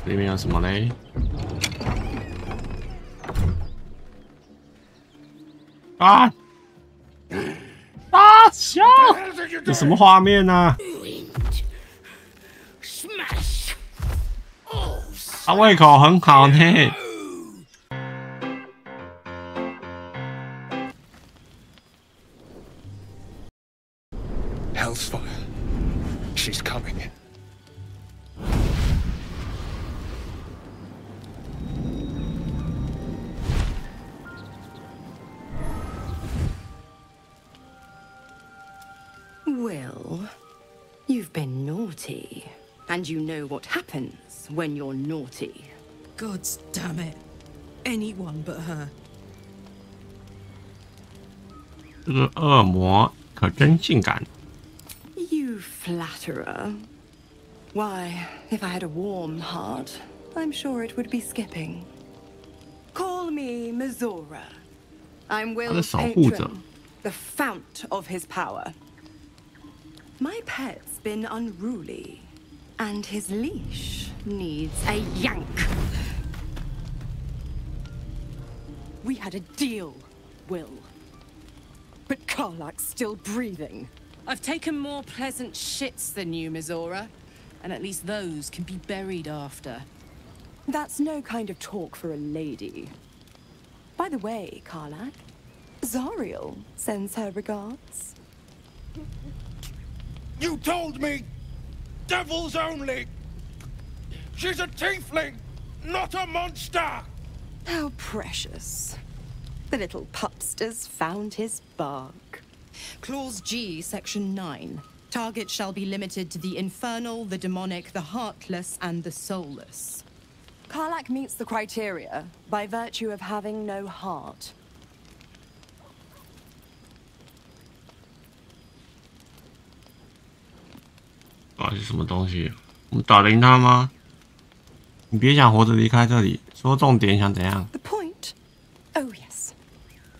里面有什么嘞？啊！啊！笑！这什么画面啊？他胃口很好呢。Hellsfire, she's coming. Will, you've been naughty. And you know what happens when you're naughty. God damn it. Anyone but her. 这个恶魔可真性感。You flatterer. Why, if I had a warm heart, I'm sure it would be skipping. Call me Mizora. I'm Will's patron, the fount of his power. My pet's been unruly, and his leash needs a yank. We had a deal, Will. But Karlach's still breathing. I've taken more pleasant shits than you, Mizora. And at least those can be buried after. That's no kind of talk for a lady. By the way, Karlach, Zariel sends her regards. You told me! Devils only! She's a tiefling, not a monster! How precious. The little pupster's found his bark. Clause G, Section 9. Target shall be limited to the infernal, the demonic, the heartless, and the soulless. Karlach meets the criteria by virtue of having no heart. 到底是什么东西？我们打得赢他吗？你别想活着离开这里，说重点想怎样 The point? Oh yes.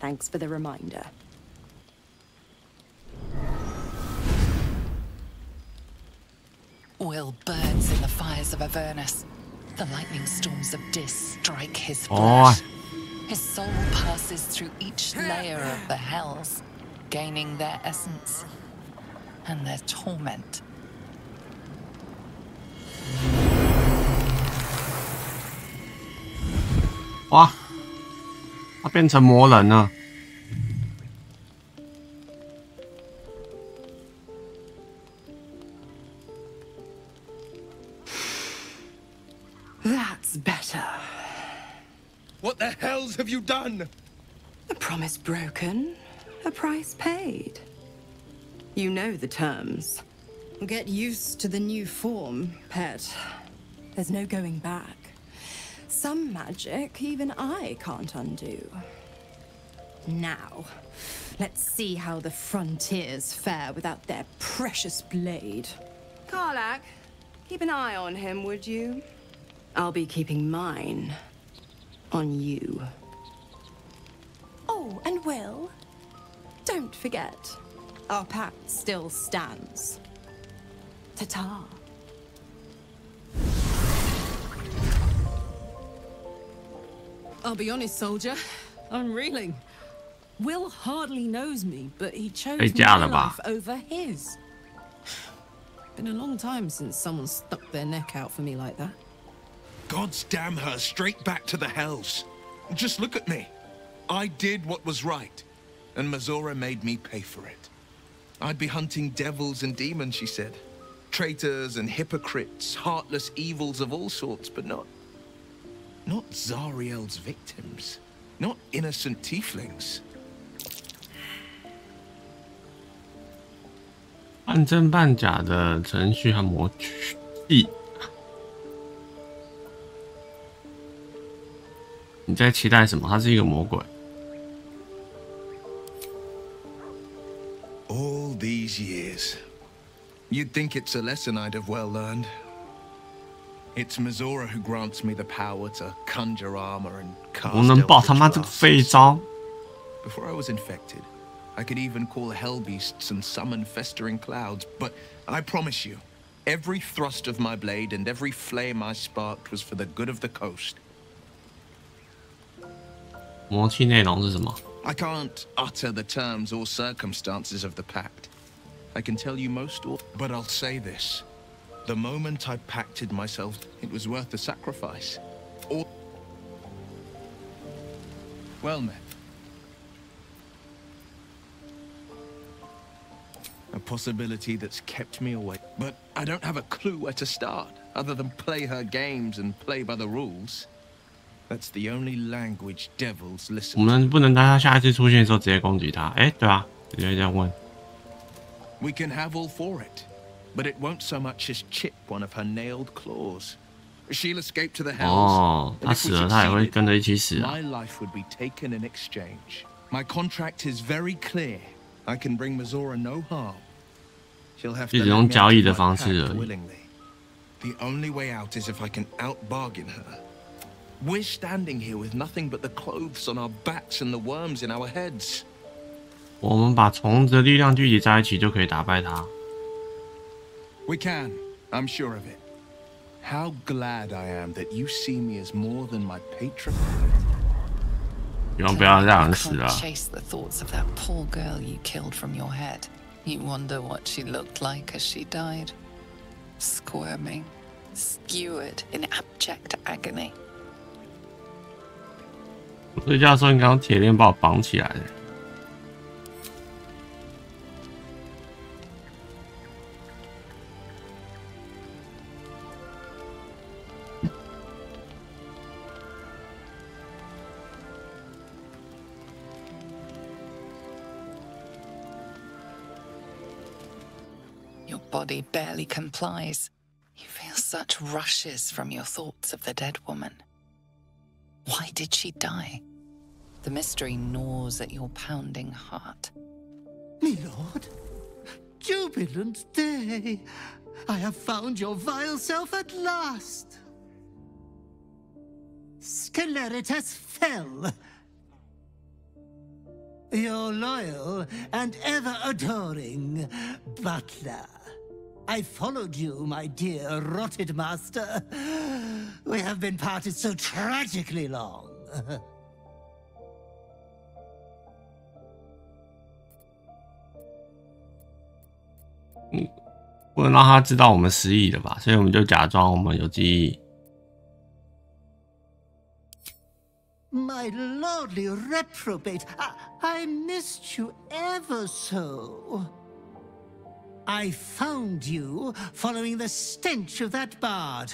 Thanks for the reminder. Will burns in the fires of Avernus. The lightning storms of Dis strike his flesh. His soul passes through each layer of the hells, gaining their essence and their torment. 哇，他变成魔人了。That's better. What the hells have you done? A promise broken, a price paid. You know the terms. Get used to the new form, pet. There's no going back. Some magic even I can't undo. Now, let's see how the frontiers fare without their precious blade. Karlach, keep an eye on him, would you? I'll be keeping mine on you. Oh, and Will, don't forget, our pact still stands. Ta-ta. I'll be honest, soldier. I'm reeling. Will hardly knows me, but he chose my life over his. Been a long time since someone stuck their neck out for me like that. God's damn her straight back to the hells. Just look at me. I did what was right, and Mizora made me pay for it. I'd be hunting devils and demons, she said. Traitors and hypocrites, heartless evils of all sorts, but not Zariel's victims. Not innocent tieflings. 半真半假的程序和模具。你在期待什么？他是一个魔鬼。All these years, you'd think it's a lesson I'd have well learned. It's Mizora who grants me the power to conjure armor and cast 我能爆他妈这个废招！ Before I was infected, I could even call hell beasts and summon festering clouds. But I promise you, Every thrust of my blade and every flame I sparked was for the good of the coast. 魔器内容是什么？ I can't utter the terms or circumstances of the pact. I can tell you most, but I'll say this. The moment I pacted myself, it was worth the sacrifice. Well met. A possibility that's kept me awake. But I don't have a clue where to start, other than play her games and play by the rules. That's the only language devils listen. 我们不能在他下一次出现的时候直接攻击他。哎，对啊，直接这样问。We can have all for it, but it won't so much as chip one of her nailed claws. She'll escape to the hells. 哦，他死了，他也会跟着一起死啊。My life would be taken in exchange. My contract is very clear. I can bring Mizora no harm. She'll have to 是用交易的方式而已。 willingly. The only way out is if I can outbargain her. We're standing here with nothing but the clothes on our backs and the worms in our heads. 我们把虫子的力量聚集在一起，就可以打败它。We can, I'm sure of it. How glad I am that you see me as more than my patron. 希望不要让人死啊！ Chase the thoughts of that poor girl you killed from your head. You wonder what she looked like as she died, squirming, skewered in abject agony. 我睡觉的时候应该用铁链把我绑起来的。Your body barely complies. You feel such rushes from your thoughts of the dead woman. Why did she die? The mystery gnaws at your pounding heart. Me lord, jubilant day! I have found your vile self at last! Sceleritas fell. Your loyal and ever-adoring butler. I followed you, my dear rotted master. We have been parted so tragically long. 不能让他知道我们失忆了吧？所以我们就假装我们有记忆。 My lordly reprobate, I missed you ever so. I found you following the stench of that bard.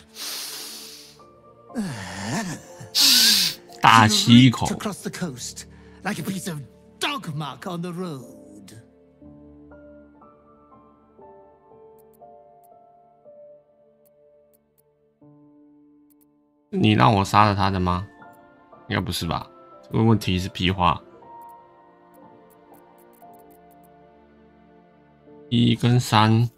大吸口。 Across the coast, like a piece of dog mark on the road. 你让我杀了他的吗？应该不是吧？这个问题是屁话。1跟3，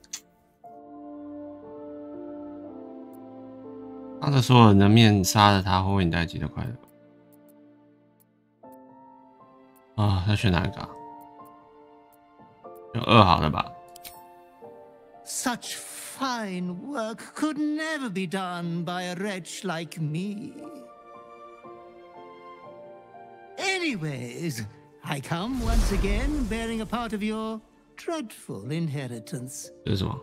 他的所有人的面杀了他，会为你带来极大快乐。啊，要选哪个啊？选2好了吧？ Such fine work could never be done by a wretch like me. Anyways, I come once again bearing a part of your dreadful inheritance. 这是什么？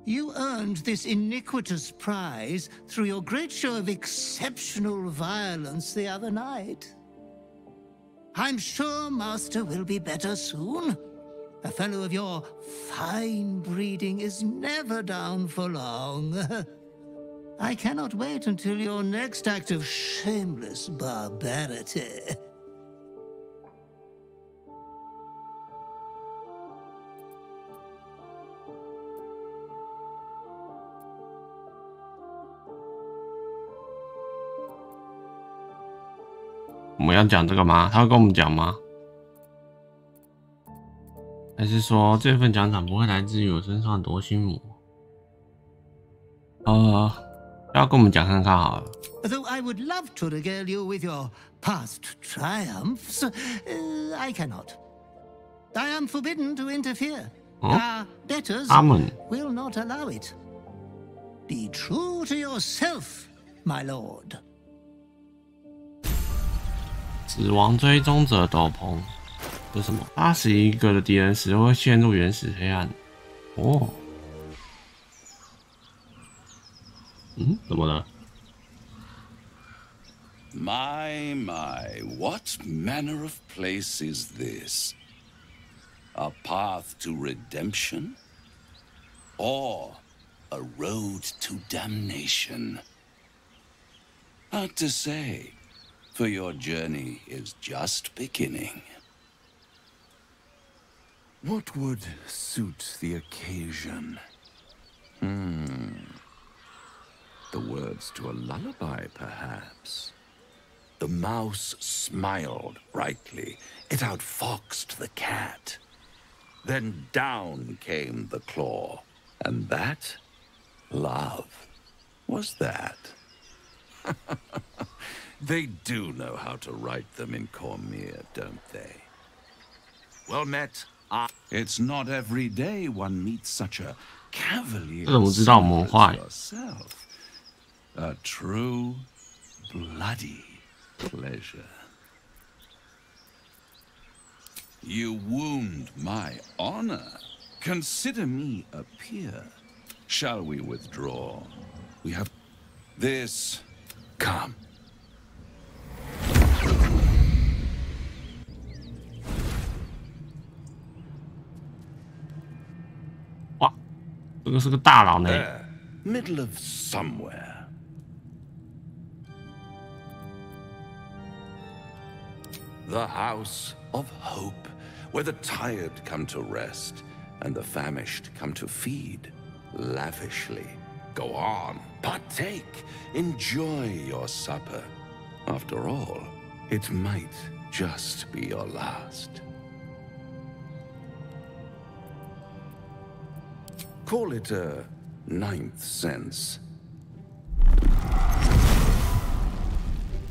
You earned this iniquitous prize through your great show of exceptional violence the other night. I'm sure Master will be better soon. A fellow of your fine breeding is never down for long. I cannot wait until your next act of shameless barbarity. 我们要讲这个吗？他会跟我们讲吗？还是说这份奖赏不会来自于我身上的夺心魔？要跟我们讲看看好了。 Though I would love to regale you with your past triumphs, I cannot. I am forbidden to interfere. Our betters will not allow it. Be true to yourself, my lord. 死亡追踪者斗篷，这是什么？杀死一个的敌人时会陷入原始黑暗。哦，怎么了 My, what manner of place is this? A path to redemption? Or a road to damnation? Hard to say, for your journey is just beginning. What would suit the occasion? The words to a lullaby, perhaps. The mouse smiled brightly. It outfoxed the cat. Then down came the claw. And that, love, was that. They do know how to write them in Cormyr, don't they? Well met. It's not every day one meets such a cavalier as yourself. A true, bloody pleasure. You wound my honor. Consider me a peer. Shall we withdraw? We have this. Come. 哇，这个是个大佬呢。Middle of somewhere. The House of Hope, where the tired come to rest and the famished come to feed lavishly. Go on, partake, enjoy your supper. After all, it might just be your last. Call it a ninth sense.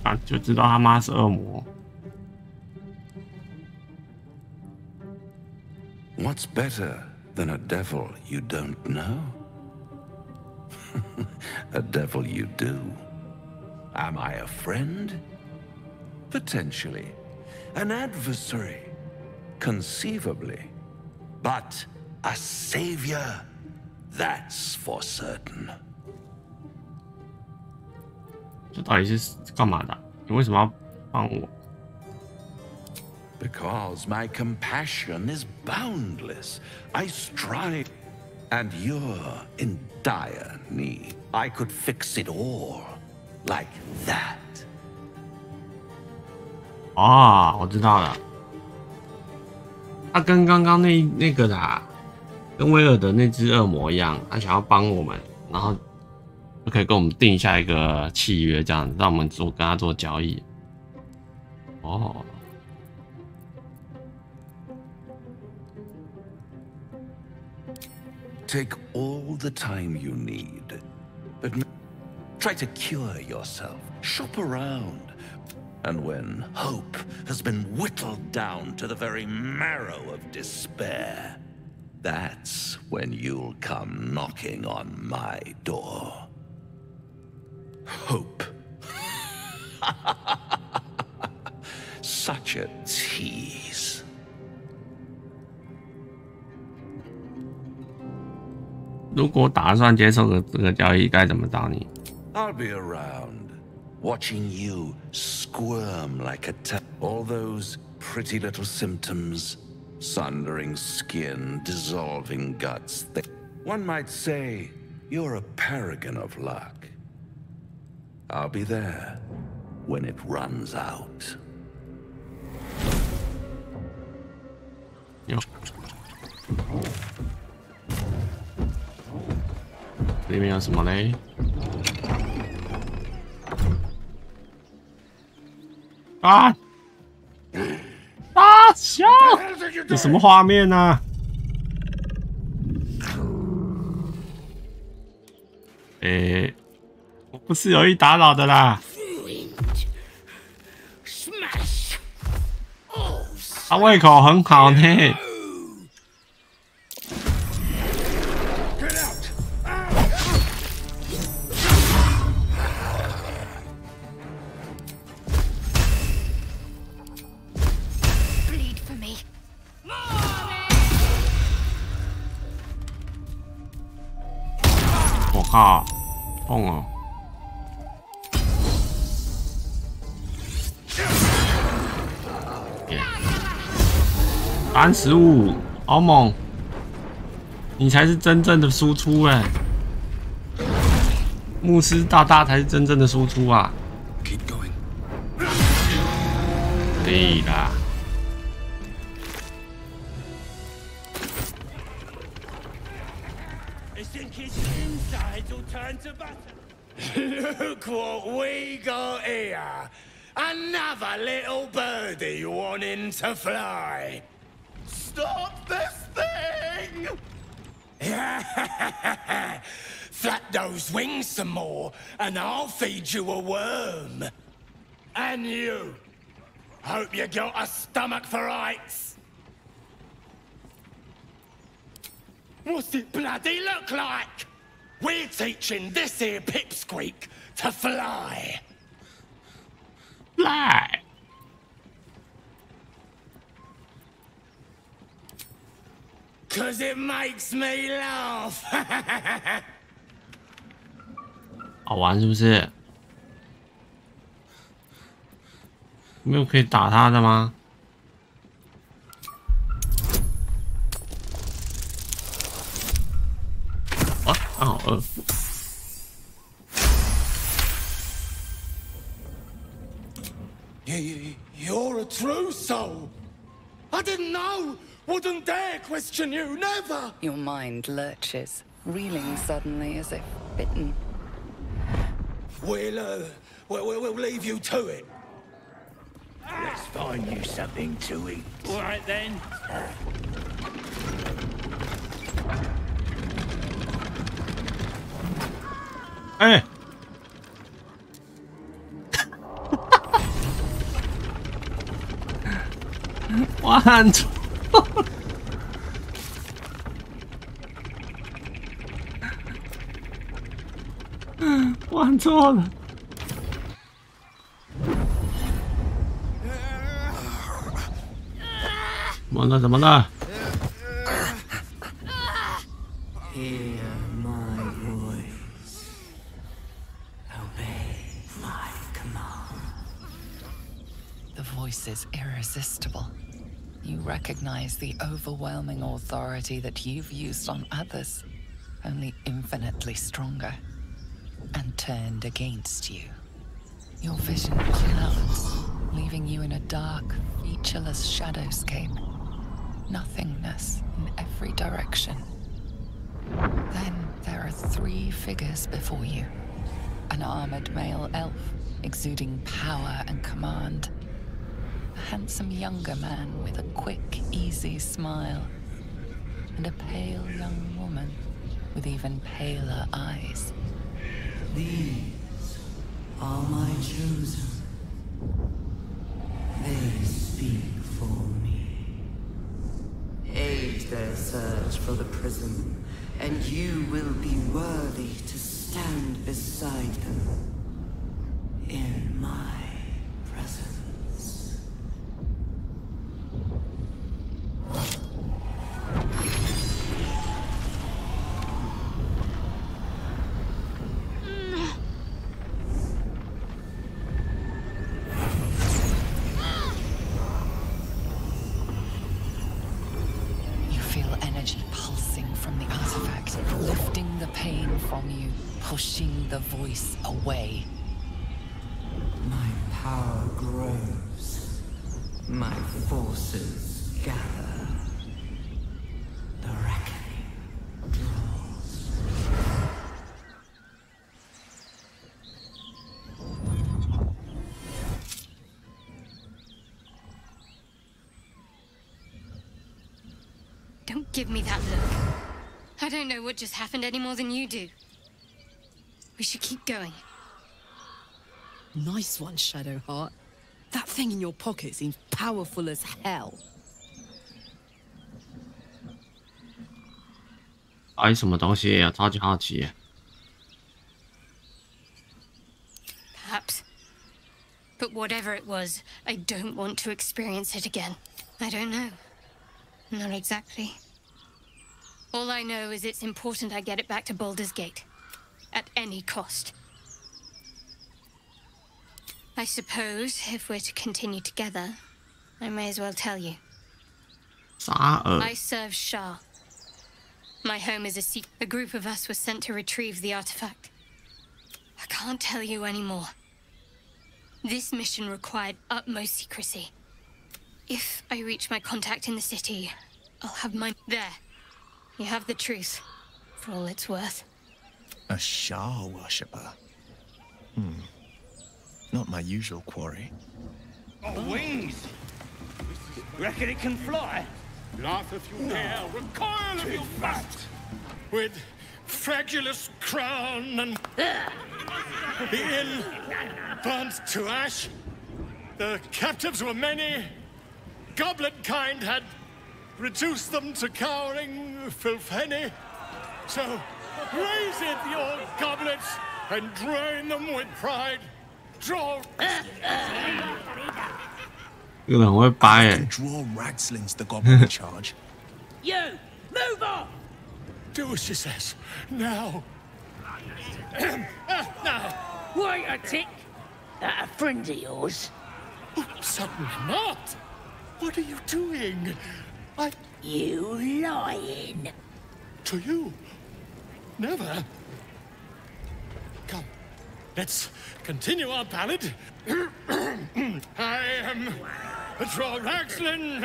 啊，就知道他妈是恶魔。 What's better than a devil you don't know? A devil you do. Am I a friend? Potentially. An adversary? Conceivably. But a savior? That's for certain. 这到底是干嘛的？你为什么要帮我？ Because my compassion is boundless. I strive, and you're in dire need. I could fix it all, like that. 啊，我知道了。他跟刚刚那个的，跟威尔的那只恶魔一样，他想要帮我们，然后就可以跟我们定下一个契约，这样让我们跟他做交易。哦。 Take all the time you need, but try to cure yourself. Shop around. And when hope has been whittled down to the very marrow of despair, that's when you'll come knocking on my door. Hope. Such a tease. 如果打算接受这个交易，该怎么找你 ？I'll be around, watching you squirm like a all those pretty little symptoms, sundering skin, dissolving guts. One might say you're a paragon of luck. I'll be there when it runs out. 里面有什么嘞？啊！啊！笑！这什么画面啊？我不是有意打扰的啦。他胃口很好呢。靠，痛哦！35，好猛！你才是真正的输出哎，牧师大大才是真正的输出啊！可以啦。Look what we got here! Another little birdie wanting to fly! Stop this thing! Flap those wings some more, and I'll feed you a worm. And you! Hope you got a stomach for heights! What's it bloody look like? We're teaching this here pipsqueak to fly. Fly. Cause it makes me laugh. 好玩是不是？没有可以打他的吗？啊，刚好2。You're a true soul. I didn't know. Wouldn't dare question you, never. Your mind lurches, reeling suddenly as if bitten. We'll leave you to it. Let's find you something to eat. All right then. Hey. 玩错，玩错了。怎么了？怎么了？ Hear my voice. Obey my command. The voice is irresistible. You recognize the overwhelming authority that you've used on others, only infinitely stronger, and turned against you. Your vision clouds, leaving you in a dark, featureless shadowscape. Nothingness in every direction. Then there are 3 figures before you. An armored male elf, exuding power and command. A handsome younger man with a quick, easy smile. And a pale young woman with even paler eyes. These are my chosen. They speak for me. Aid their search for the prism, and you will be worthy to stand beside them in my presence. Pushing the voice away. My power grows. My forces gather. The reckoning draws. Don't give me that look. I don't know what just happened any more than you do. We should keep going. Nice one, Shadowheart. That thing in your pocket seems powerful as hell. 哎，什么东西呀？超级好奇。 Perhaps. But whatever it was, I don't want to experience it again. I don't know. Not exactly. All I know is it's important I get it back to Baldur's Gate. at any cost. I suppose if we're to continue together, I may as well tell you. I serve Shah. My home is a secret. A group of us was sent to retrieve the artifact. I can't tell you anymore. This mission required utmost secrecy. If I reach my contact in the city, I'll have my... There. You have the truth, for all it's worth. A Shah worshipper? Not my usual quarry. Oh, wings! Reckon it can fly? Laugh if you dare, recoil if you must! With fragulous crown and the inn burnt to ash. The captives were many. Goblet kind had reduced them to cowering filfenny. So raise it, your goblets, and drain them with pride. Draw. Draw Ragsling's the goblin in charge. You! Move on! Do as she says. Now. Now. Wait a tick. That a friend of yours? Oh, certainly not. What are you doing? You lying. To you? Never. Come. Let's continue our ballad. I am Draw Ragslin,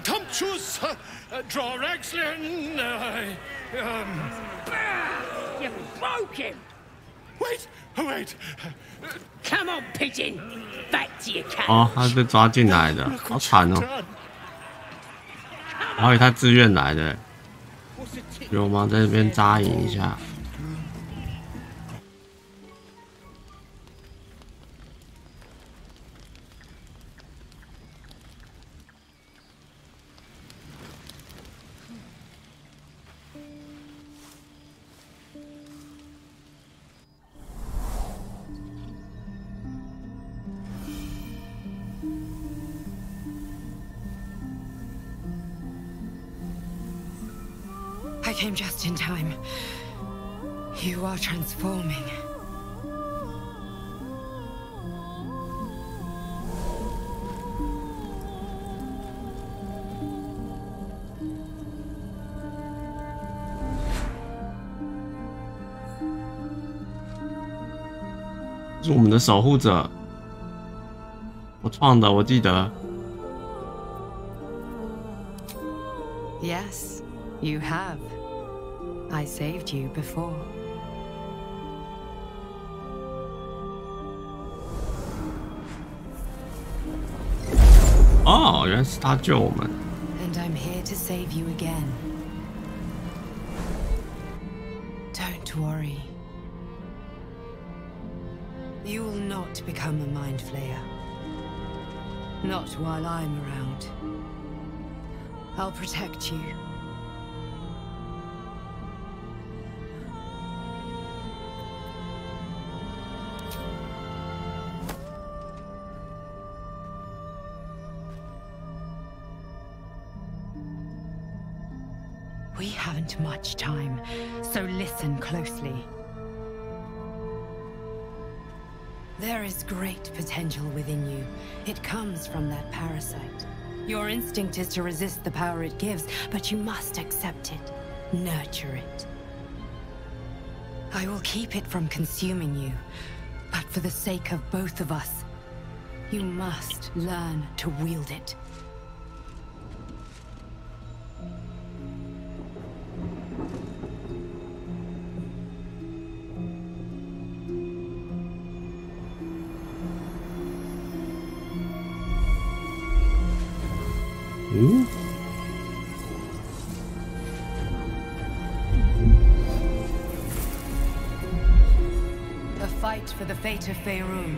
Tumptuous, Draw Ragslin, You broke him! Wait! Come on, pigeon! Back to your cage! 哦，他是被抓进来的，好惨哦！我还以为他自愿来的，流氓在这边扎营一下。I came just in time. You are transforming. "是我们的守护者，我创的，我记得。Yes, you have. I saved you before. "哦，原来是他救我们。And I'm here to save you again. Don't worry. You will not become a mind flayer. Not while I'm around. I'll protect you. We haven't much time, so listen closely. There is great potential within you. It comes from that parasite. Your instinct is to resist the power it gives, but you must accept it, nurture it. I will keep it from consuming you, but for the sake of both of us, you must learn to wield it. Ooh. A fight for the fate of Faerun.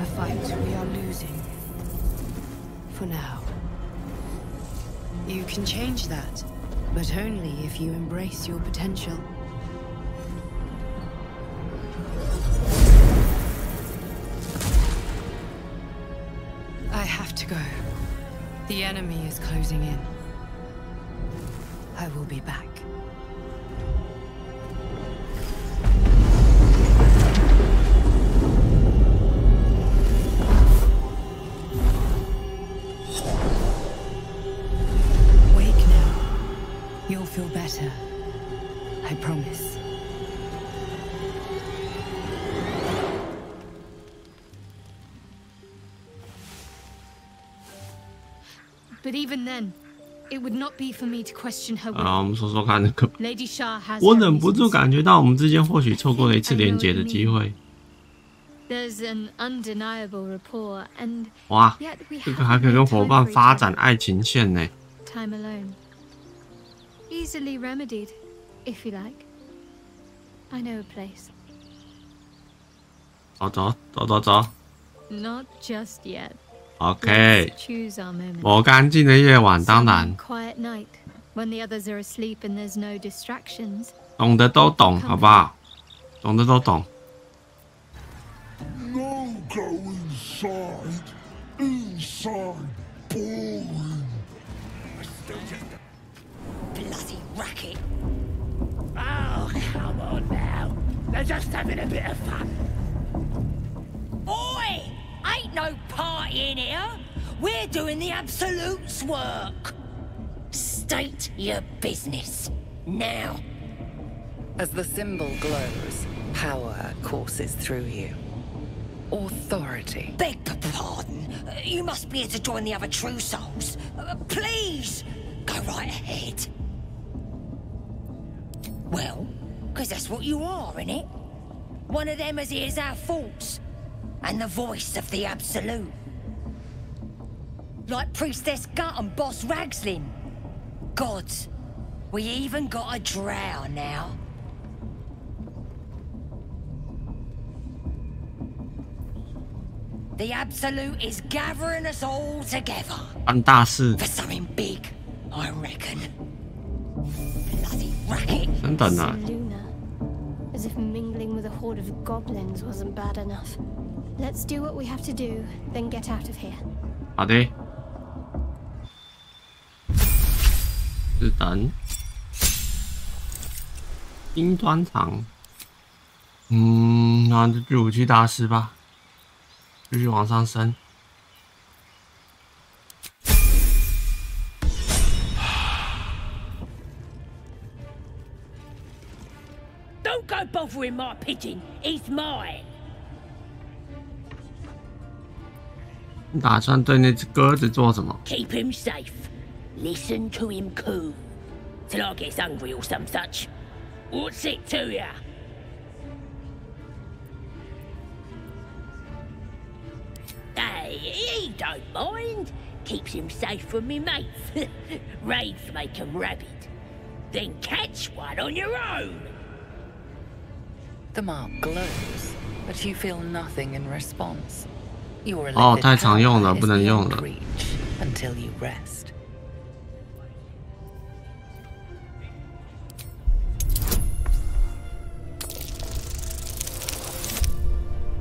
A fight we are losing. For now. You can change that, but only if you embrace your potential. I have to go. The enemy is closing in. I will be back. You'll feel better. I promise. But even then, it would not be for me to question her will. 我们说说看那个。 Lady Shah has 我忍不住感觉到我们之间或许错过了一次连结的机会。 There's an undeniable rapport, and 哇， yet we 这个还可以跟伙伴发展爱情线呢。 Time alone, easily remedied, if you like. I know a place. 走。 Not just yet. OK. Let's choose our moment. 我干净的夜晚，当然。 Quiet night, when the others are asleep and there's no distractions. 懂的都懂，好不好？懂的都懂。 No go inside. Inside. Boring. Bloody racket. Oh, come on now. They're just having a bit of fun. Oi! Ain't no party in here. We're doing the Absolute's work. State your business. Now. As the symbol glows, power courses through you. Authority. Beg your pardon. You must be here to join the other true souls. Please, go right ahead. Well, because that's what you are, innit? One of them as hears our thoughts. And the voice of the Absolute. Like Priestess Gut and Boss Ragslin. Gods, we even got a drow now. The Absolute is gathering us all together. 办大事。 For something big, I reckon. Bloody racket. 等等啊。 Luna, as if mingling with a horde of goblins wasn't bad enough. Let's do what we have to do, then get out of here. 好的。是等。冰砖厂。那就去武器大师吧。 继续往上升。Don't go bothering my pigeon. He's mine. 你打算对那只鸽子做什么 Keep him safe. Listen to him coo. Till I get hungry or some such. What's it to ya? Hey, he don't mind. Keeps him safe from me mates. Raids make him rabid. Then catch one on your own. The mark glows, but you feel nothing in response. You are 哦，太常用了，不能用了。 Until you rest.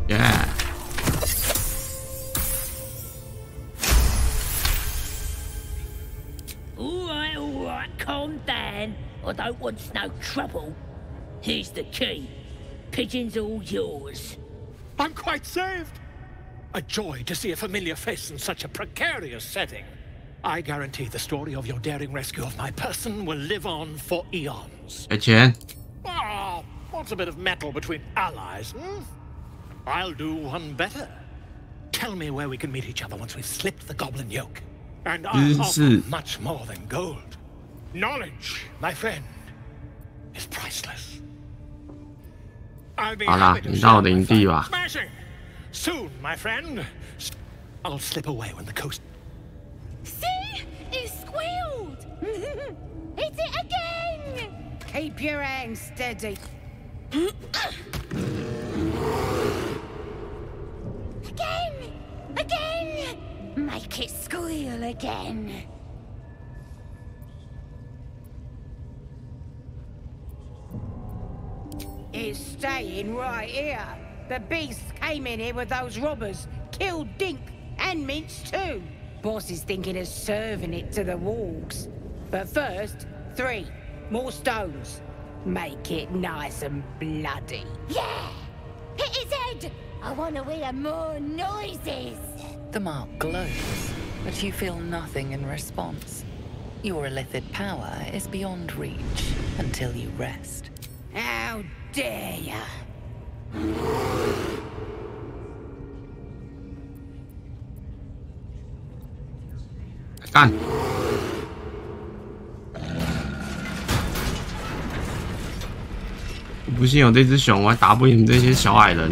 Yeah. All right, calm down. I don't want no trouble. Here's the key. Pigeon's all yours. I'm quite saved. A joy to see a familiar face in such a precarious setting. I guarantee the story of your daring rescue of my person will live on for eons. 给钱。 Ah, what's a bit of metal between allies, hmm? I'll do one better. Tell me where we can meet each other once we've slipped the goblin yoke. And I'll offer much more than gold. Knowledge, my friend, is priceless. I'll be happy to share my fun. Smashing! Soon, my friend. I'll slip away when the coast... See? It squealed! Hit it again! Keep your hands steady. Again! Again! Make it squeal again. It's staying right here. The beast came in here with those robbers, killed Dink and Minch too. Boss is thinking of serving it to the wargs. But first, 3 more stones. Make it nice and bloody. Yeah! Hit his head! I want to hear more noises. The mark glows, but you feel nothing in response. Your illithid power is beyond reach until you rest. How dare you! 干！不信有这只熊，我还打不赢这些小矮人。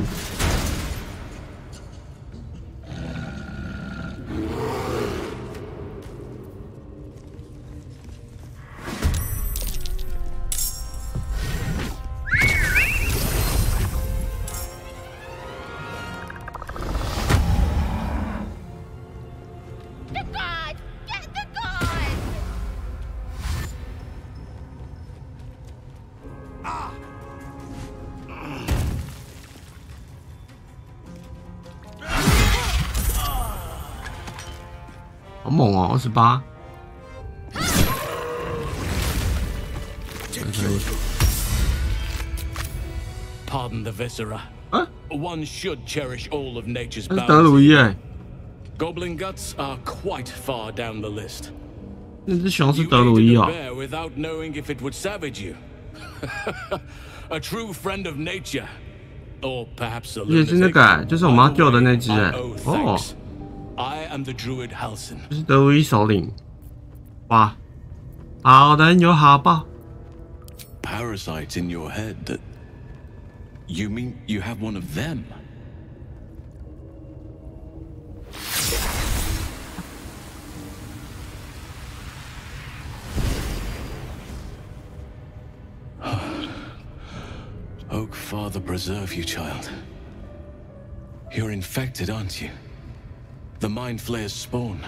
好猛哦，28。Pardon the viscera. One should cherish all of nature's 那是德鲁伊哎。Goblin guts are quite far down the list. 那只熊是德鲁伊哦。Without knowing if it would savage you. A true friend of nature. Or perhaps a 也是那个，就是我们要救的那只哎。哦。 I am the druid Halsin. 这是德鲁伊首领。哇，好人有好报。 Parasites in your head that... You mean you have one of them? Oak Father preserve you, child. You're infected, aren't you? The Mind Flayer's spawn.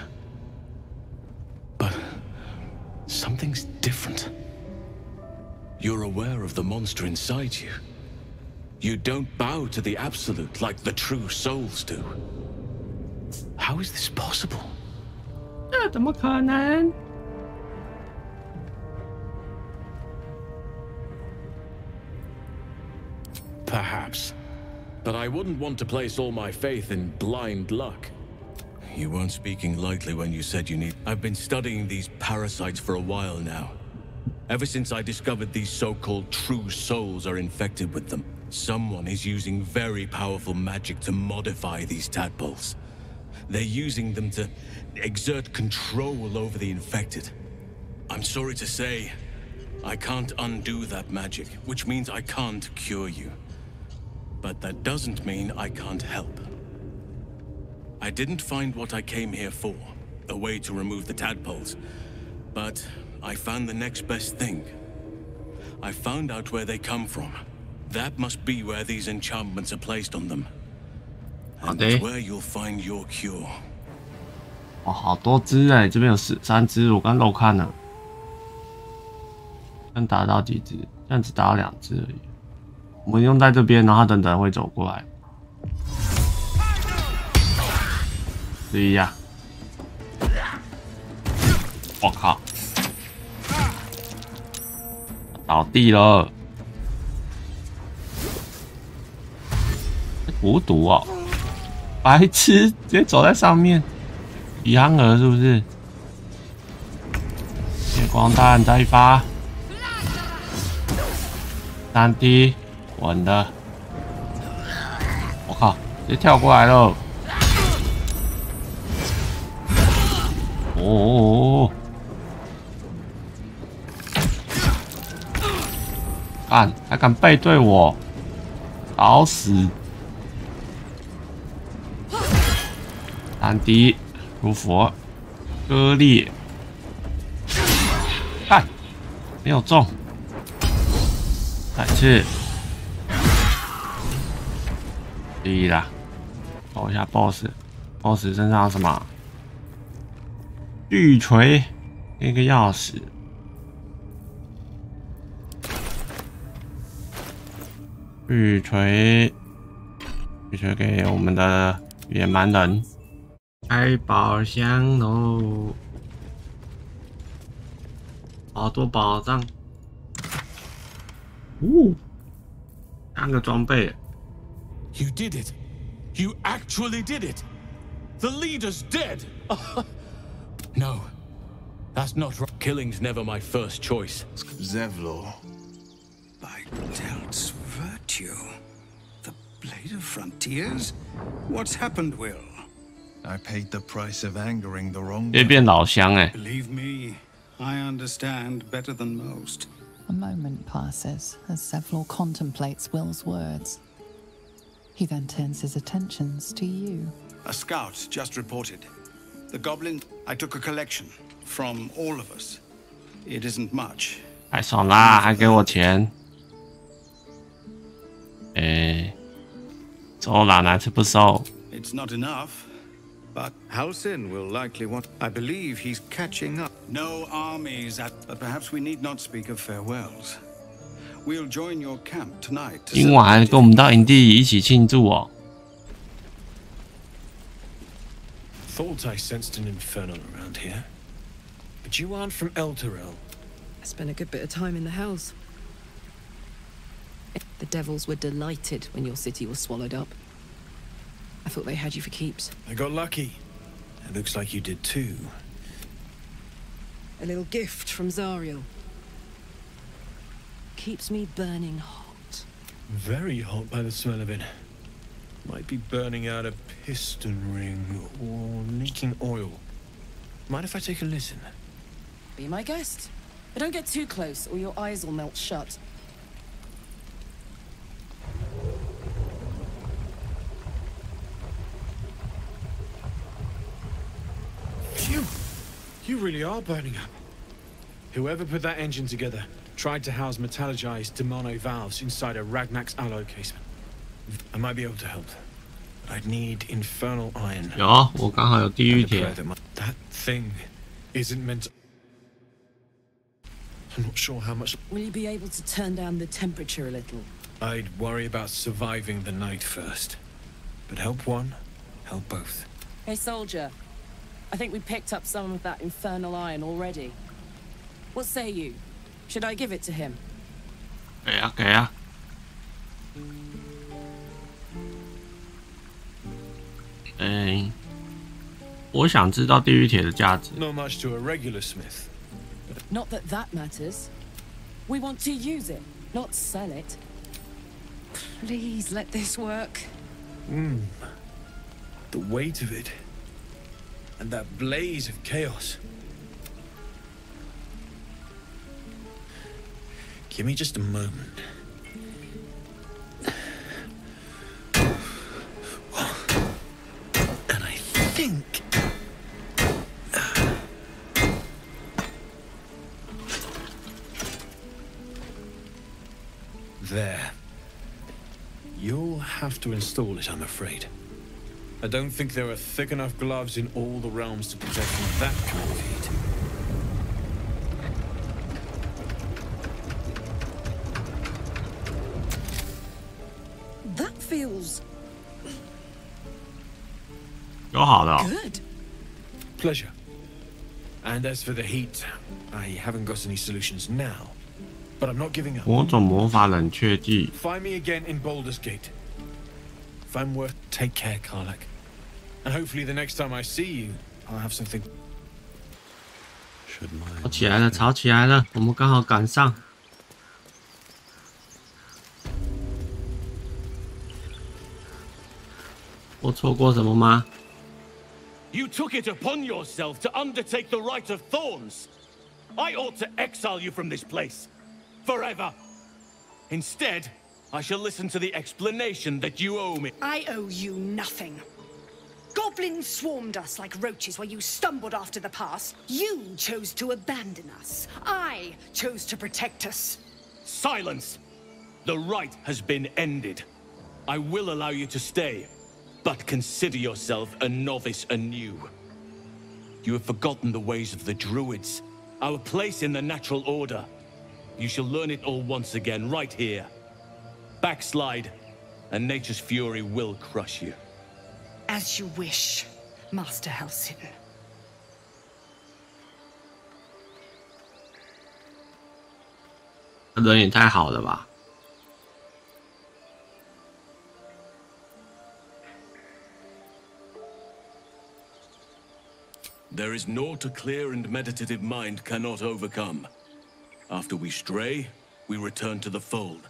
But something's different. You're aware of the monster inside you. You don't bow to the Absolute like the true souls do. How is this possible? 这怎么可能？ Perhaps. But I wouldn't want to place all my faith in blind luck. You weren't speaking lightly when you said you need... I've been studying these parasites for a while now. Ever since I discovered these so-called true souls are infected with them. Someone is using very powerful magic to modify these tadpoles. They're using them to exert control over the infected. I'm sorry to say, I can't undo that magic, which means I can't cure you. But that doesn't mean I can't help. I didn't find what I came here for, a way to remove the tadpoles. But I found the next best thing. I found out where they come from. That must be where these enchantments are placed on them. And that's where you'll find your cure. 哦，好多只哎，这边有3只，我刚漏看了。能打到几只？这样只打到2只而已。我们用在这边，然后等等会走过来。注意呀！我靠！倒地了！无毒哦，白痴，直接走在上面。彼岸蛾是不是？夜光弹再一发，3D 稳的。我靠，直接跳过来了。哦！干，还敢背对我，找死！3D 如佛，割裂，干，没有中，再次，可以啦，找一下 BOSS 身上有什么？巨锤，一个钥匙。巨锤给我们的野蛮人。开宝箱喽！好多宝藏。哦，3个装备。You did it! You actually did it! The leader's dead! No, that's not right. Killing's never my first choice. Zevlor. By Delt's virtue. The Blade of Frontiers? What's happened, Will? I paid the price of angering the wrong. 别变老乡哎。Believe me, I understand better than most. A moment passes as Zevlor contemplates Will's words. He then turns his attentions to you. A scout just reported. The goblin. I took a collection from all of us. It isn't much. 太爽啦，还给我钱。收啦，哪次不收？ It's not enough, but Halsin will likely want. I believe he's catching up. No armies but perhaps we need not speak of farewells. We'll join your camp tonight. 今晚跟我们到营地一起庆祝哦。 Thought I sensed an infernal around here. But you aren't from Elturel. I spent a good bit of time in the hells. The devils were delighted when your city was swallowed up. I thought they had you for keeps. I got lucky. It looks like you did too. A little gift from Zariel. Keeps me burning hot. Very hot by the smell of it. Might be burning out a piston ring or leaking oil. Mind if I take a listen? Be my guest. But don't get too close or your eyes will melt shut. Phew! You really are burning up. Whoever put that engine together tried to house metallurgized Demono valves inside a Ragnak's alloy casement. I might be able to help. But I'd need infernal iron. 有，我刚好有地狱铁。 That thing isn't meant to... I'm not sure how much... Will you be able to turn down the temperature a little? I'd worry about surviving the night first. But help one, help both. Hey, soldier. I think we picked up some of that infernal iron already. What say you? Should I give it to him? 给啊，给啊。我想知道地狱铁的价值。 Not much to a regular smith. Not that that matters. We want to use it, not sell it. Please let this work. The weight of it. And that blaze of chaos. Give me just a moment. And I think... There. You'll have to install it, I'm afraid. I don't think there are thick enough gloves in all the realms to protect from that kind of heat. That feels 有好的哦。 good. Pleasure. And as for the heat, I haven't got any solutions now. But I'm not giving up. 某种魔法冷却剂。 Find me again in Baldur's Gate. If I'm worth, take care, Karlach. And hopefully the next time I see you, I'll have something. 吵起来了，吵起来了，我们刚好赶上。我错过什么吗？ You took it upon yourself to undertake the Rite of Thorns. I ought to exile you from this place. Forever. Instead, I shall listen to the explanation that you owe me. I owe you nothing. Goblins swarmed us like roaches while you stumbled after the pass. You chose to abandon us. I chose to protect us. Silence! The rite has been ended. I will allow you to stay, but consider yourself a novice anew. You have forgotten the ways of the Druids, our place in the natural order. You shall learn it all once again, right here. Backslide, and nature's fury will crush you. As you wish, Master Halsin. 人也太好了吧！ There is naught a clear and meditative mind cannot overcome. After we stray, we return to the fold.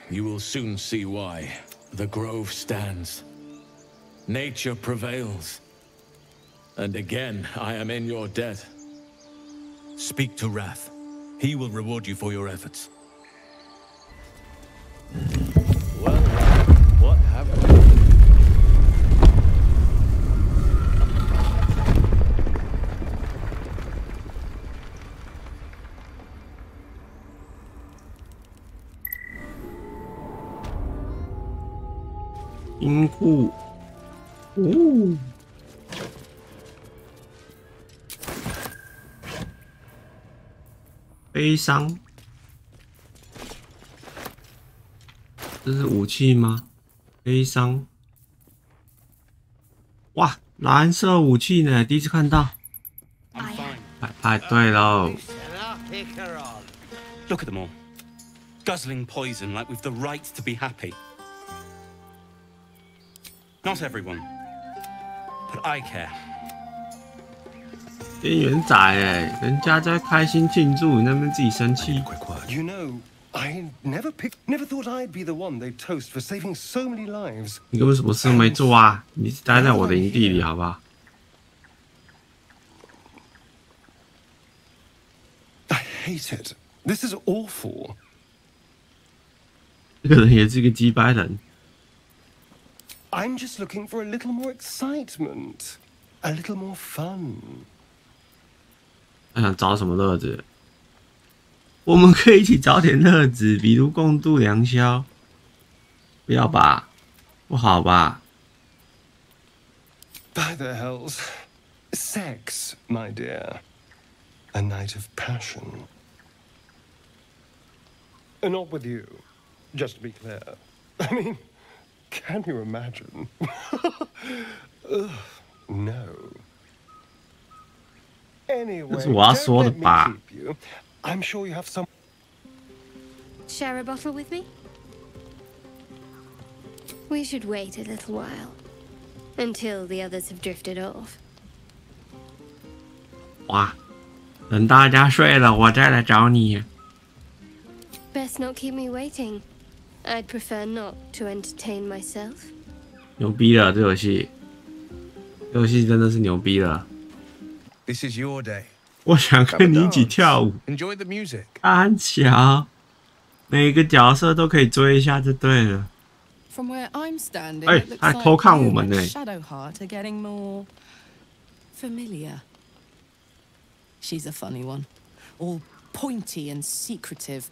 You will soon see why. The grove stands. Nature prevails. And again, I am in your debt. Speak to Wrath. He will reward you for your efforts. Well, what happened?金库，哦，悲伤，这是武器吗？悲伤，哇，蓝色武器呢？第一次看到。排队喽。 Look at them all. Guzzling poison like we've the right to be happy. Not everyone, but I care. 边缘仔哎，人家在开心庆祝，你那边自己生气。 You know, I never thought I'd be the one they'd toast for saving so many lives. 你根本什么事都没做啊！你待在我的营地里，好不好？ I hate it. This is awful. 这个人也是个鸡掰人。 I'm just looking for a little more excitement, a little more fun. 他想找什么乐子？我们可以一起找点乐子，比如共度良宵。不要吧，不好吧？ By the hells, sex, my dear, a night of passion. And not with you, just to be clear. I mean. Can you imagine? Ugh, no. Anyway, 这是我要说的吧？ I'm sure you have some. Share a bottle with me? We should wait a little while until the others have drifted off. 哇，等大家睡了，我再来找你。 Best not keep me waiting. I'd prefer not to entertain myself. 牛逼了，这游戏，这游戏真的是牛逼了。 This is your day. 我想跟你一起跳舞。 Enjoy the music. 安乔，每个角色都可以追一下就对了。 From where I'm standing, 哎， it looks 还 like 偷看我 you 们呢。 and Shadowheart are getting more familiar. She's a funny one, all pointy and secretive.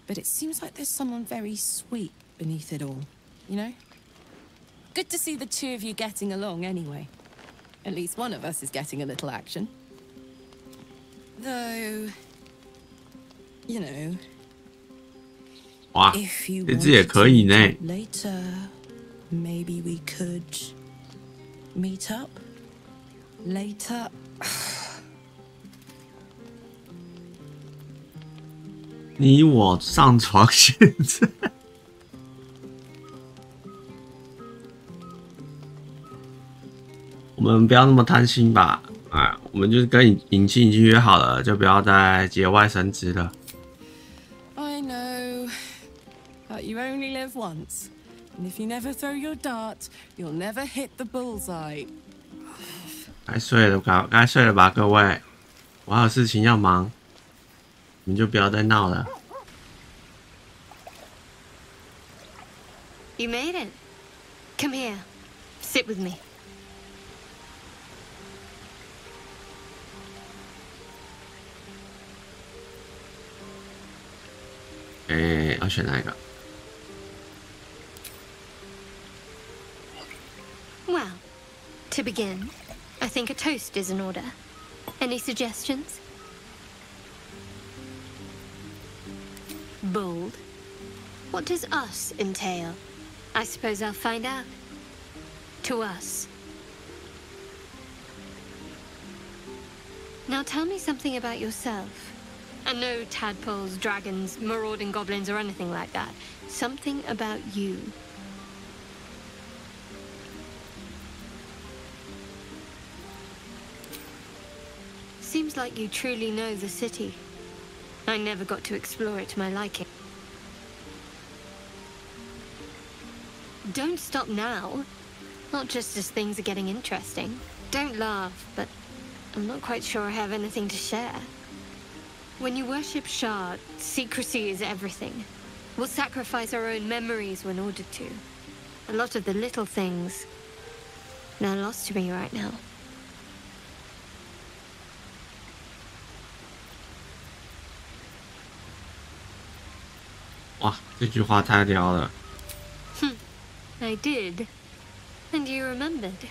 But it seems like there's someone very sweet beneath it all, you know? Good to see the two of you getting along anyway. At least one of us is getting a little action. Though, you know, 哇， if you 这只也可以呢。 later, maybe we could meet up later. 你我上床，现在我们不要那么贪心吧。哎，我们就是跟影星已经约好了，就不要再节外生枝了。 I know, but you only live once, and if you never throw your dart, you'll never hit the bullseye. 该睡了，该睡了吧，各位，我还有事情要忙。 你们就不要再闹了。 You made it. Come here. Sit with me. 要选哪一个？ Well, to begin, I think a toast is in order. Any suggestions? Bold. What does us entail? I suppose I'll find out. To us. Now tell me something about yourself. And no tadpoles, dragons, marauding goblins, or anything like that. Something about you. seems like you truly know the city. I never got to explore it to my liking. Don't stop now. Not just as things are getting interesting. Don't laugh, but I'm not quite sure I have anything to share. When you worship Shar, secrecy is everything. We'll sacrifice our own memories when ordered to. A lot of the little things, they're lost to me right now. Wow, 这句话太屌了。I did. And you remembered.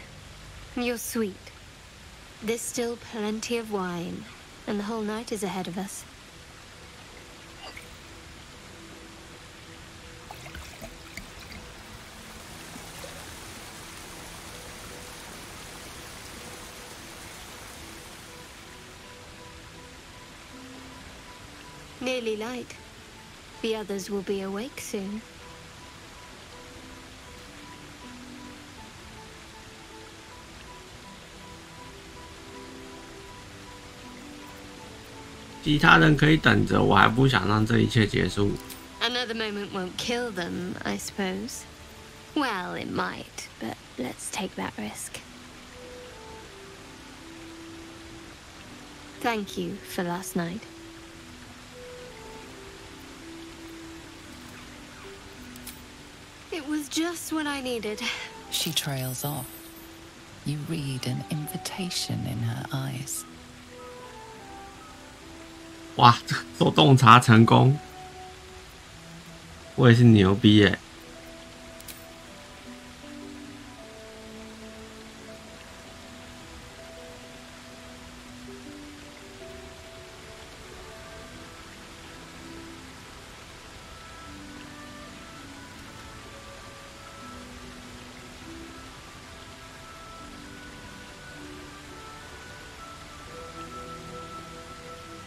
You're sweet. There's still plenty of wine, and the whole night is ahead of us. Nearly light. The others will be awake soon.其他人可以等着，我还不想让这一切结束。Another moment won't kill them, I suppose. Well, it might, but let's take that risk. Thank you for last night. It was just what I needed. She trails off. You read an invitation in her eyes. 哇，做洞察成功，我也是牛逼耶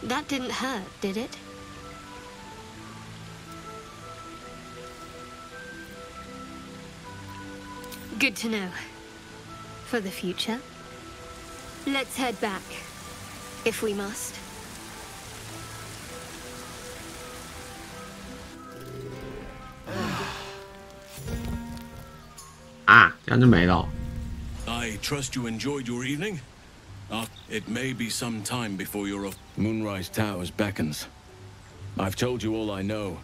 ！That didn't hurt, did it? Good to know. For the future. Let's head back, if we must. 啊，这样就没了。I trust you enjoyed your evening. It may be some time before you're off. Moonrise Towers beckons. I've told you all I know,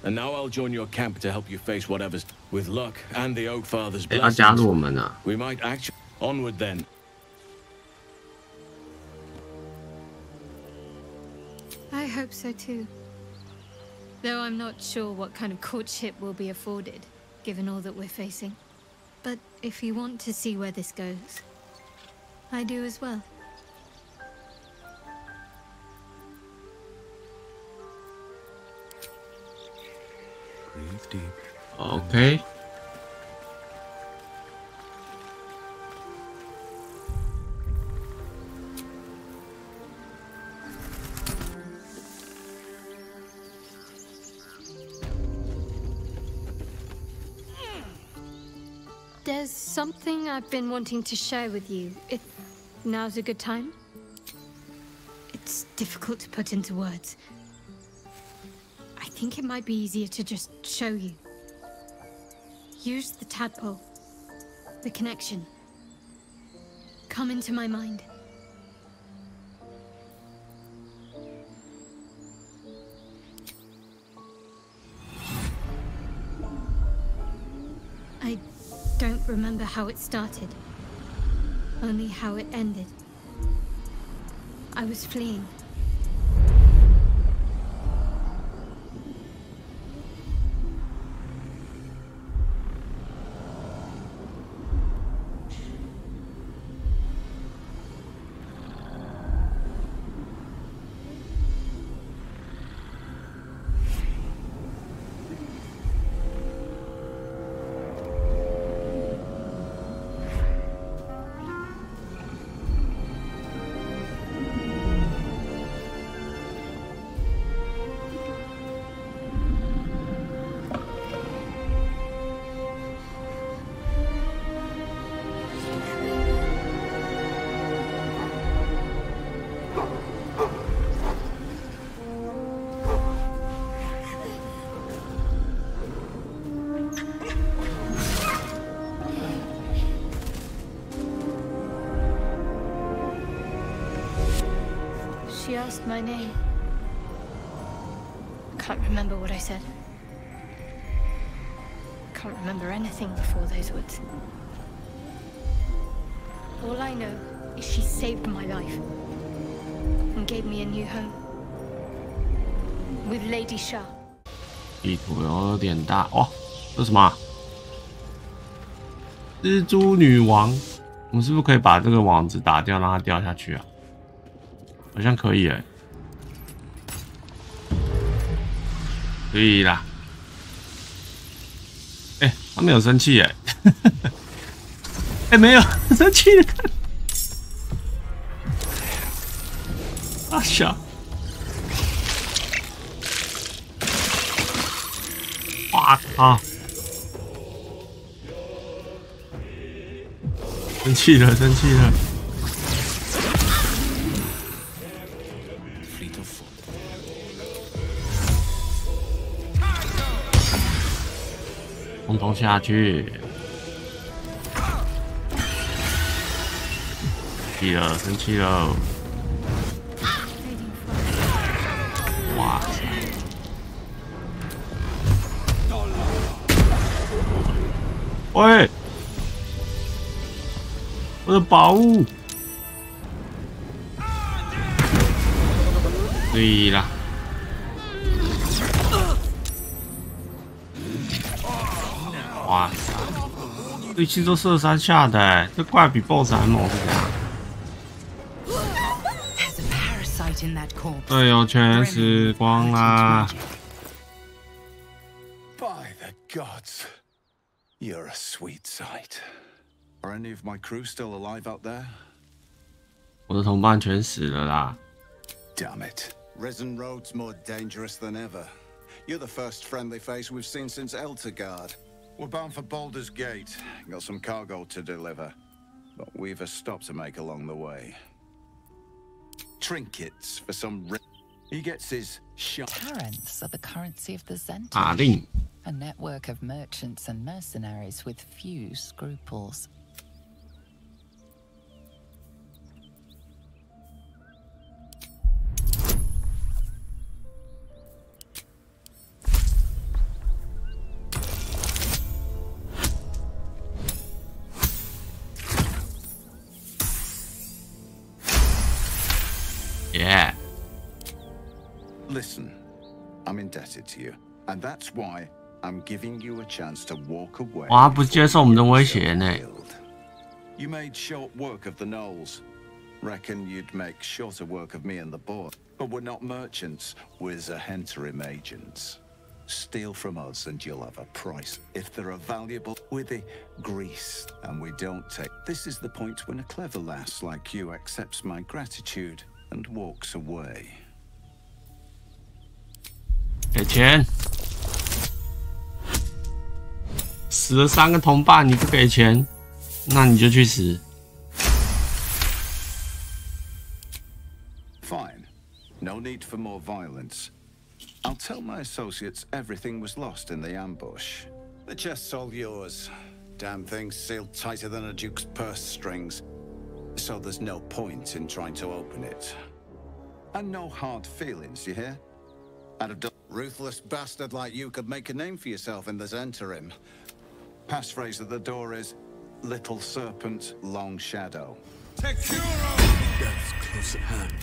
and now I'll join your camp to help you face whatever's. With luck and the Oak Father's blessings, we might actually onward then. I hope so too. Though I'm not sure what kind of courtship will be afforded, given all that we're facing. But if you want to see where this goes, I do as well. Breathe deep. Okay. There's something I've been wanting to share with you, if now's a good time. It's difficult to put into words. I think it might be easier to just show you. Use the tadpole. The connection. Come into my mind. I don't remember how it started. Only how it ended. I was fleeing. asked my name. I can't remember what I said. I can't remember anything before those words. All I know is she saved my life and gave me a new home with Lady Shah. 地图有点大哦，这是什么啊？蜘蛛女王，我们是不是可以把这个网子打掉，让它掉下去啊？好像可以哎，可以啦。哎，他没有生气哎，哎，没有生气的。啊小，哇靠！生气了，生气了。通通下去。气了，生气了。哇塞！喂！我的宝物！对啦。哇塞！这一期都射3下的，这怪比 BOSS 还猛是怎样？队友全死光啦！ By the gods, you're a sweet sight. Are any of my crew still alive out there? 我的同伴全死了啦 Damn it. Risen Road's more dangerous than ever. You're the first friendly face we've seen since Eltergard. We're bound for Baldur's Gate. Got some cargo to deliver. But we've a stop to make along the way. Trinkets for some... He gets his shot. Talents are the currency of the Zenti. A network of merchants and mercenaries with few scruples. Yeah. Listen, I'm indebted to you, and that's why I'm giving you a chance to walk away. 哇，不接受我们的威胁呢。You made short work of the Knolls. Reckon you'd make shorter work of me and the boy. But we're not merchants, we're Zahenterim agents. Steal from us and you'll have a price. If they're valuable, we're the grease, and we don't take. This is the point when a clever lass like you accepts my gratitude and walks away. 给钱！死了3个同伴，你不给钱，那你就去死。Fine. No need for more violence. I'll tell my associates everything was lost in the ambush. The chest's all yours. Damn thing's sealed tighter than a duke's purse strings. So there's no point in trying to open it. And no hard feelings, you hear? Ruthless bastard like you could make a name for yourself in the Zhenterim. Passphrase at the door is Little Serpent, Long Shadow. That's close at hand.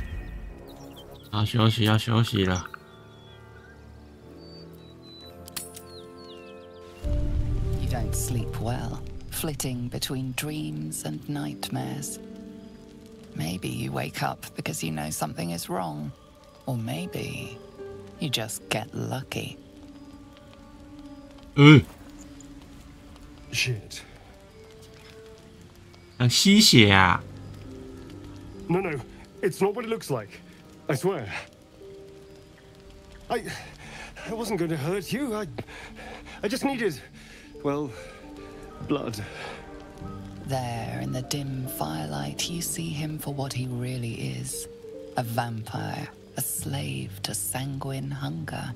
要休息，要休息了。You don't sleep well, flitting between dreams and nightmares. Maybe you wake up because you know something is wrong, or maybe you just get lucky. Shit. 想吸血啊 No, it's not what it looks like. I swear. I wasn't going to hurt you. I just needed, well, blood. There, in the dim firelight, you see him for what he really is. A vampire, a slave to sanguine hunger.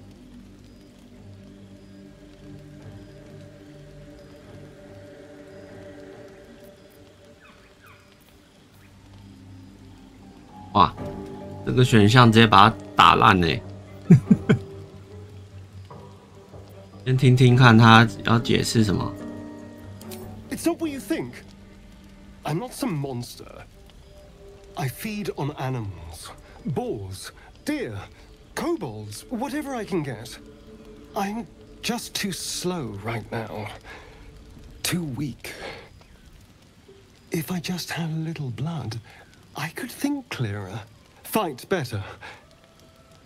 这个选项直接把它打烂呢。先听听看他要解释什么。It's not what you think. I'm not some monster. I feed on animals, boars, deer, kobolds, whatever I can get. I'm just too slow right now. Too weak. If I just had a little blood, I could think clearer, fight better.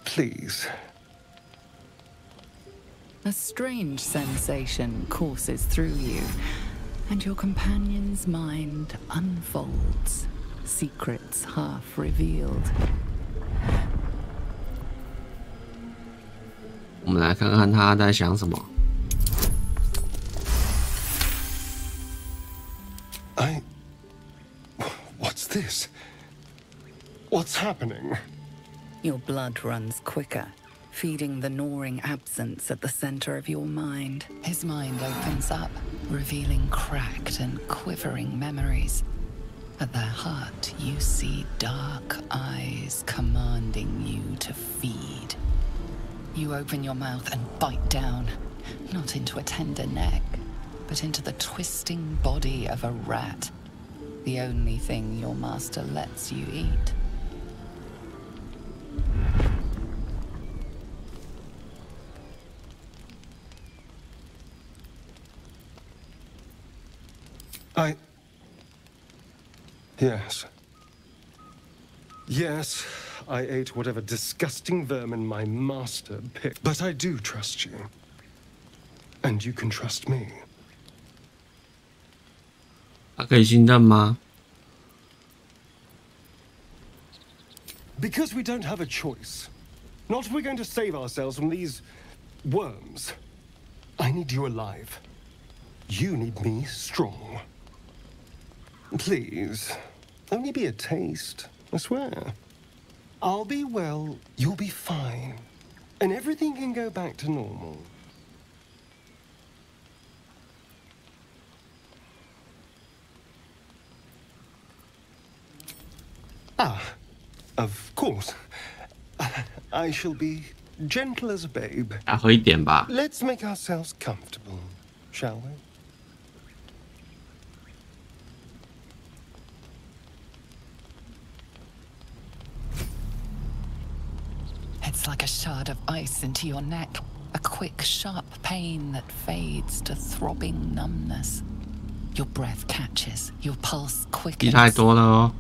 Please. A strange sensation courses through you, and your companion's mind unfolds, secrets half revealed. 我们来看看他在想什么。What's this? What's happening? Your blood runs quicker, feeding the gnawing absence at the center of your mind. His mind opens up, revealing cracked and quivering memories. At their heart, you see dark eyes commanding you to feed. You open your mouth and bite down, not into a tender neck, but into the twisting body of a rat, the only thing your master lets you eat. Yes, I ate whatever disgusting vermin my master picked. But I do trust you. And you can trust me. 他可以信任吗？ Because we don't have a choice. Not if we're going to save ourselves from these worms. I need you alive. You need me strong. Please, only be a taste, I swear. I'll be well, you'll be fine. And everything can go back to normal. Of course. I shall be gentle as a babe. 再喝一点吧。 Let's make ourselves comfortable, shall we? It's like a shard of ice into your neck, a quick, sharp pain that fades to throbbing numbness. Your breath catches, your pulse 记 quickens. 太多了哦。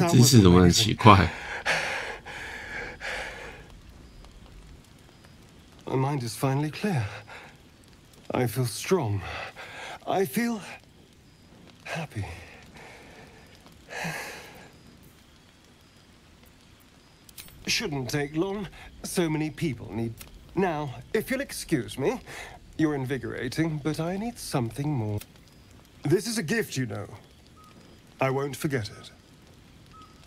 姿势怎么很奇怪？ My mind is finally clear. I feel strong. I feel happy. Shouldn't take long. So many people need. Now, if you'll excuse me, you're invigorating, but I need something more. This is a gift, you know. I won't forget it.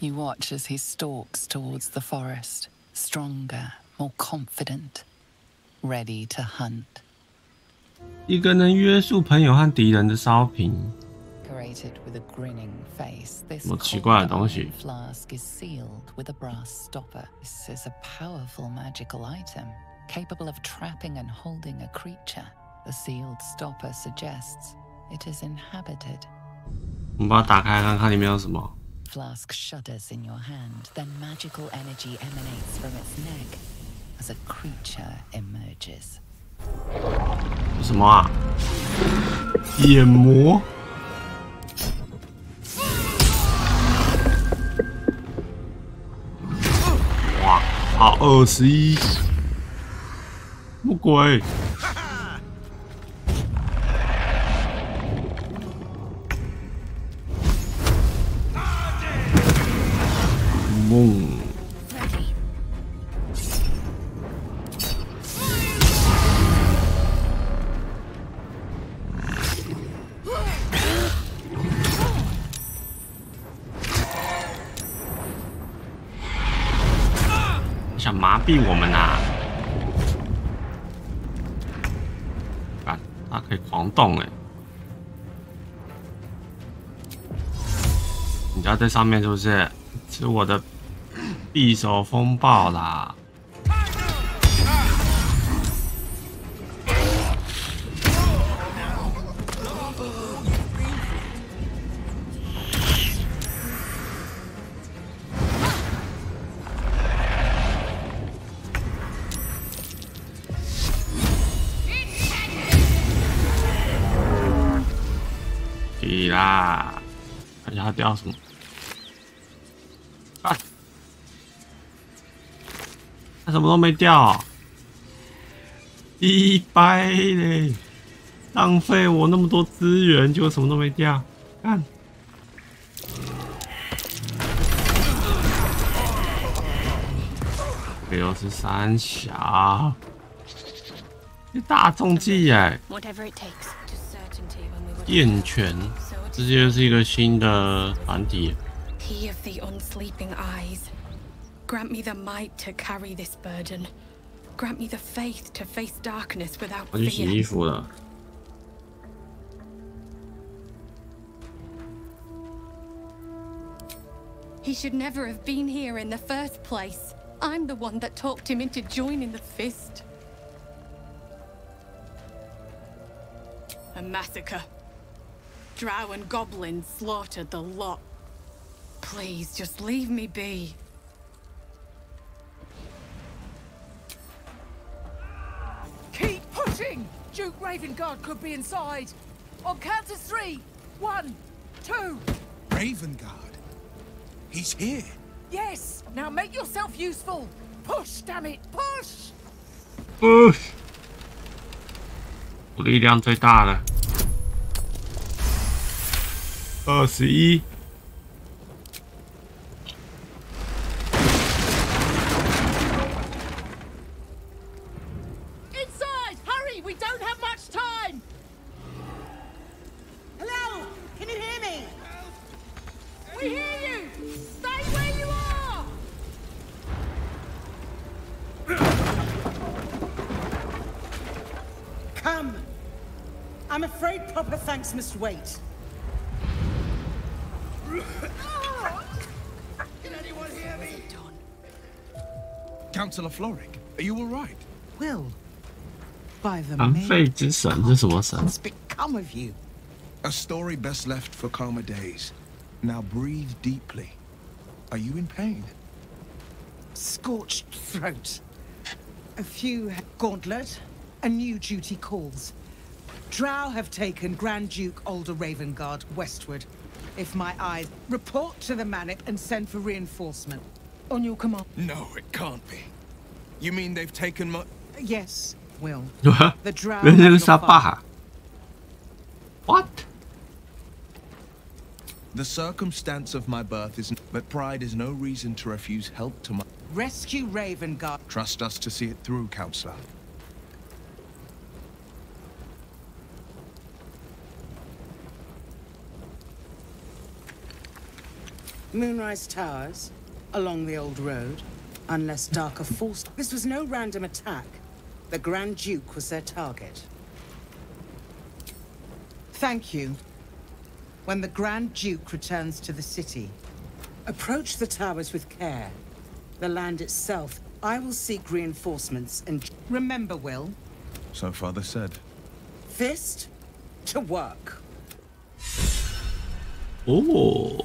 You watch as he stalks towards the forest, stronger, more confident, ready to hunt. 一个能约束朋友和敌人的烧瓶。 Decorated with a grinning face, this 什么奇怪的东西？ flask is sealed with a brass stopper. This is a powerful magical item, capable of trapping and holding a creature. The sealed stopper suggests it is inhabited. 我们把它打开看看里面有什么。 Flask shudders in your hand, then magical energy emanates from its neck as a creature emerges. 什么啊？眼魔？哇，好21！什么鬼？梦。 Quiet. 想麻痹我们啊！啊，它可以狂动哎！你要在上面是不是？吃我的匕首风暴啦！可以啦，看一下它掉什么。啊！它什么都没掉，一掰嘞！浪费我那么多资源，结果什么都没掉。看，这又是三小，这大重技耶！燕犬，这就是一个新的团体。He of the unsleeping eyes, grant me the might to carry this burden. Grant me the faith to face darkness without fear. 我去洗衣服了。He should never have been here in the first place. I'm the one that talked him into joining the Fist. A massacre. Drow and goblins slaughtered the lot. Please, just leave me be. Keep pushing! Duke Ravengard could be inside. On count of 3. 1, 2. Ravengard? He's here. Yes. Now make yourself useful. Push, damn it, push! Push. 我力量最大了。21。Inside! Hurry! We don't have much time! Hello? Can you hear me? We hear you! Stay where you are! Come. I'm afraid proper thanks must wait. Can anyone hear me? Councillor Florrick, are you all right? Will, by the 残废之神是什么神？ what's become of you? A story best left for calmer days. Now breathe deeply. Are you in pain? Scorched throat. A few gauntlet. A new duty calls. Drow have taken Grand Duke Alder Ravengard westward. If my eyes report to the Manic and send for reinforcement. On your command. No, it can't be. You mean they've taken my... Yes, Will. The Drow. What? The circumstance of my birth is... But pride is no reason to refuse help to my... Rescue Ravengard. Trust us to see it through, Counselor. Moonrise Towers, along the old road, unless darker force. This was no random attack. The Grand Duke was their target. Thank you. When the Grand Duke returns to the city, approach the towers with care. The land itself, I will seek reinforcements and... Remember, Will. So Father said. Fist to work. Oh.